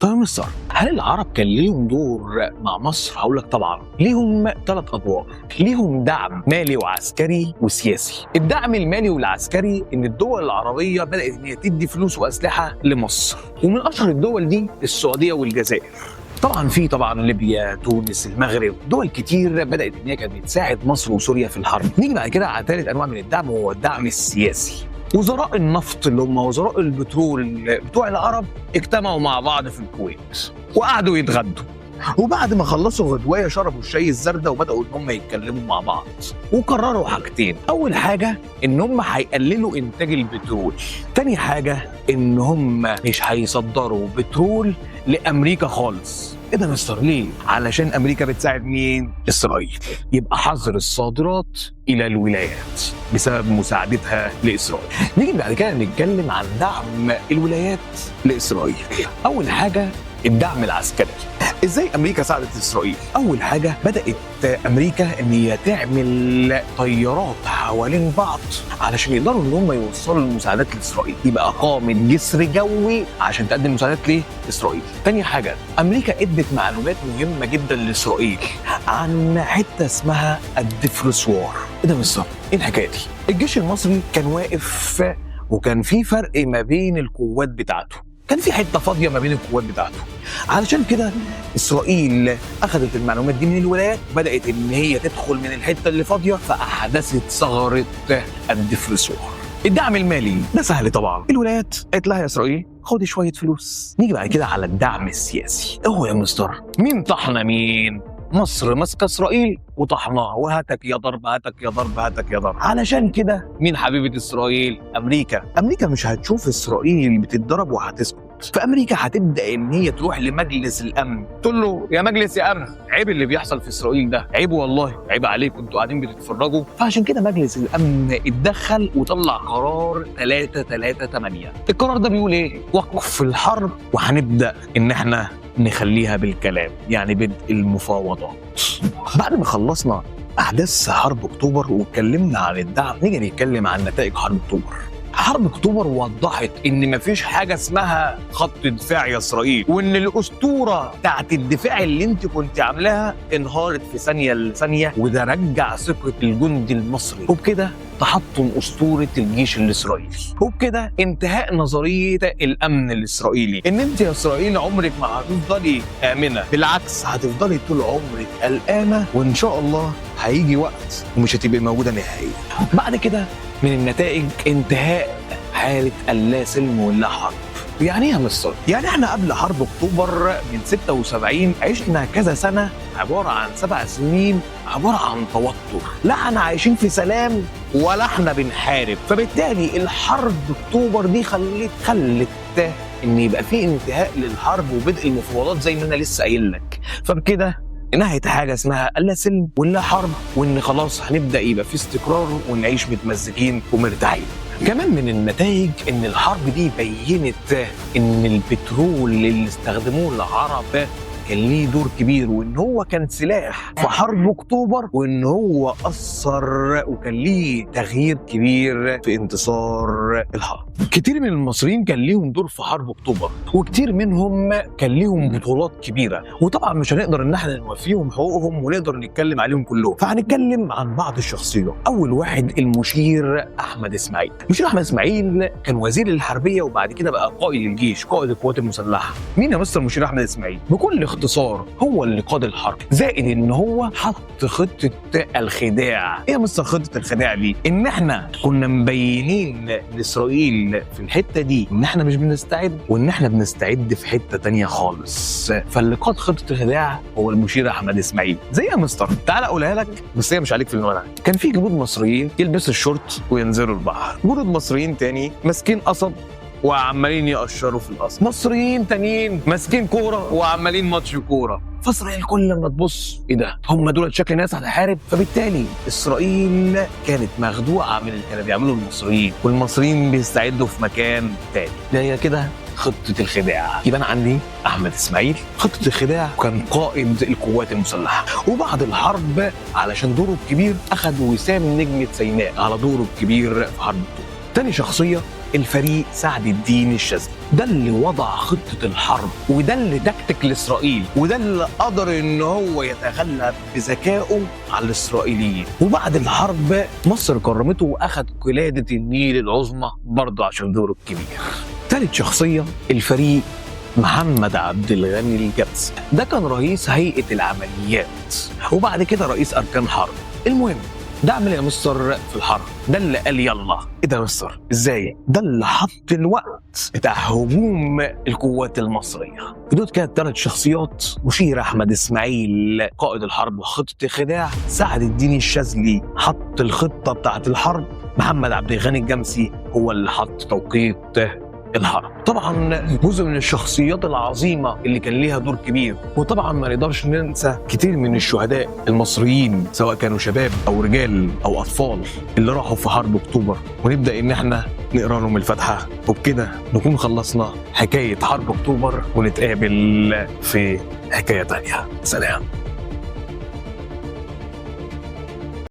طيب يا مستر، هل العرب كان ليهم دور مع مصر؟ هقول لك طبعا ليهم 3 ادوار. ليهم دعم مالي وعسكري وسياسي. الدعم المالي والعسكري ان الدول العربيه بدات ان هي تدي فلوس واسلحه لمصر، ومن اشهر الدول دي السعوديه والجزائر. طبعا في ليبيا، تونس، المغرب، دول كتير بدات ان هي كانت بتساعد مصر وسوريا في الحرب. نيجي بعد كده على ثالث انواع من الدعم، وهو الدعم السياسي. وزراء النفط اللي هم وزراء البترول بتوع العرب اجتمعوا مع بعض في الكويت وقعدوا يتغدوا، وبعد ما خلصوا غدوايه شربوا الشاي الزردة وبداوا ان هم يتكلموا مع بعض، وقرروا حاجتين. اول حاجه ان هم هيقللوا انتاج البترول، تاني حاجه ان هم مش هيصدروا بترول لامريكا خالص. ايه ده يا مستر ليه؟ علشان امريكا بتساعد مين؟ اسرائيل، يبقى حظر الصادرات الى الولايات بسبب مساعدتها لاسرائيل. نيجي بعد كده نتكلم عن دعم الولايات لاسرائيل. اول حاجه الدعم العسكري. ازاي امريكا ساعدت اسرائيل؟ اول حاجه بدات امريكا ان هي تعمل طيارات حوالين بعض علشان يقدروا ان هم يوصلوا المساعدات لاسرائيل، يبقى قامت جسر جوي عشان تقدم مساعدات لاسرائيل. تاني حاجه امريكا ادت معلومات مهمه جدا لاسرائيل عن حته اسمها الدفرسوار. ايه ده بالظبط؟ ايه الحكايه دي؟ الجيش المصري كان واقف وكان في فرق ما بين القوات بتاعته، كان في حته فاضيه ما بين القوات بتاعته. علشان كده اسرائيل اخذت المعلومات دي من الولايات، بدات ان هي تدخل من الحته اللي فاضيه، فاحدثت ثغره الدفرسوار. الدعم المالي ده سهل طبعا، الولايات قالت لها يا اسرائيل خدي شويه فلوس. نيجي بعد كده على الدعم السياسي. هو يا مستر مين طحنا مين؟ مصر ماسكه اسرائيل وطحناها، وهاتك يا ضرب هاتك يا ضرب هاتك يا ضرب. علشان كده مين حبيبه اسرائيل؟ امريكا مش هتشوف اسرائيل بتتضرب وهتسكت، فامريكا هتبدا ان هي تروح لمجلس الامن تقول له يا مجلس يا امن، عيب اللي بيحصل في اسرائيل ده، عيب والله، عيب عليكم انتوا قاعدين بتتفرجوا. فعشان كده مجلس الامن اتدخل وطلع قرار 338. القرار ده بيقول ايه؟ وقف الحرب وهنبدا ان احنا نخليها بالكلام، يعني بدء المفاوضات. بعد ما خلصنا احداث حرب اكتوبر واتكلمنا عن الدعم، نيجي نتكلم عن نتائج حرب اكتوبر. حرب اكتوبر وضحت ان مفيش حاجه اسمها خط دفاع يا اسرائيل، وان الاسطوره بتاعت الدفاع اللي انت كنت عاملاها انهارت في ثانيه لثانيه، وده رجع ثقه الجندي المصري، وبكده تحطم اسطوره الجيش الاسرائيلي، وبكده انتهاء نظريه الامن الاسرائيلي، ان انت يا اسرائيل عمرك ما هتفضلي امنه، بالعكس هتفضلي طول عمرك قلقانه، وان شاء الله هيجي وقت ومش هتبقي موجوده نهائيا. بعد كده من النتائج انتهاء حالة اللا سلم واللا حرب. يعني ايه يا مستر؟ يعني احنا قبل حرب اكتوبر من 76 عشنا كذا سنة عبارة عن 7 سنين عبارة عن توتر، لا احنا عايشين في سلام ولا احنا بنحارب. فبالتالي الحرب اكتوبر دي خلت ان يبقى في انتهاء للحرب وبدء المفاوضات زي ما انا لسه قايل لك. فبكده نهاية حاجة اسمها اللا سلم واللا حرب، وان خلاص هنبدأ يبقى في استقرار ونعيش متمزجين ومرتاحين. كمان من النتائج ان الحرب دي بينت ان البترول اللي استخدموه العرب كان ليه دور كبير، وان هو كان سلاح في حرب اكتوبر، وان هو اثر وكان ليه تغيير كبير في انتصار الحرب. كتير من المصريين كان ليهم دور في حرب اكتوبر، وكتير منهم كان ليهم بطولات كبيره، وطبعا مش هنقدر ان احنا نوفيهم حقوقهم ونقدر نتكلم عليهم كلهم، فهنتكلم عن بعض الشخصيات. اول واحد المشير احمد اسماعيل. المشير احمد اسماعيل كان وزير الحربيه وبعد كده بقى قائد الجيش، قائد القوات المسلحه. مين يا مستر المشير احمد اسماعيل؟ بكل اختصار هو اللي قاد الحرب، زائد ان هو حط خطه الخداع. ايه يا مستر خطه الخداع دي؟ ان احنا كنا مبينين لاسرائيل في الحته دي ان احنا مش بنستعد، وان احنا بنستعد في حته تانية خالص. فاللي قاد خطه الخداع هو المشير احمد اسماعيل. زي يا مستر تعال اقولها لك بس هي مش عليك في الورقه. كان في جنود مصريين يلبسوا الشورت وينزلوا البحر، جنود مصريين تاني ماسكين قصب وعمالين يقشروا في القصب، مصريين تانيين ماسكين كوره وعمالين ماتش كوره. فاسرائيل كل ما تبص ايه ده، هم دول شكل ناس هتحارب. فبالتالي اسرائيل كانت مخدوعه من اللي كانوا بيعملوا المصريين، والمصريين بيستعدوا في مكان تاني. ده هي كده خطه الخداع. يبقى انا عندي احمد اسماعيل خطه الخداع، وكان قائد القوات المسلحه. وبعد الحرب علشان دوره الكبير اخذ وسام نجمه سيناء على دوره الكبير في حرب اكتوبر. تاني شخصيه الفريق سعد الدين الشاذلي. ده اللي وضع خطة الحرب، وده اللي تكتك لإسرائيل، وده اللي قدر إن هو يتغلب بذكائه على الإسرائيليين. وبعد الحرب مصر كرمته وأخذ قلادة النيل العظمى برضه عشان دوره الكبير. ثالث شخصية الفريق محمد عبد الغني الجبسي. ده كان رئيس هيئة العمليات وبعد كده رئيس أركان حرب. المهم ده عمل يا مستر في الحرب، ده اللي قال يلا. ايه ده يا مستر ازاي؟ ده اللي حط الوقت بتاع هجوم القوات المصريه. ودول كانت 3 شخصيات: مشير احمد اسماعيل قائد الحرب وخطه خداع، سعد الدين الشاذلي حط الخطه بتاعت الحرب، محمد عبد الغني الجمسي هو اللي حط توقيت الحرب. طبعا جزء من الشخصيات العظيمة اللي كان ليها دور كبير. وطبعا ما نقدرش ننسى كتير من الشهداء المصريين سواء كانوا شباب او رجال او اطفال اللي راحوا في حرب اكتوبر، ونبدأ ان احنا نقرا لهم الفاتحة. وبكده نكون خلصنا حكاية حرب اكتوبر، ونتقابل في حكاية تانية. سلام.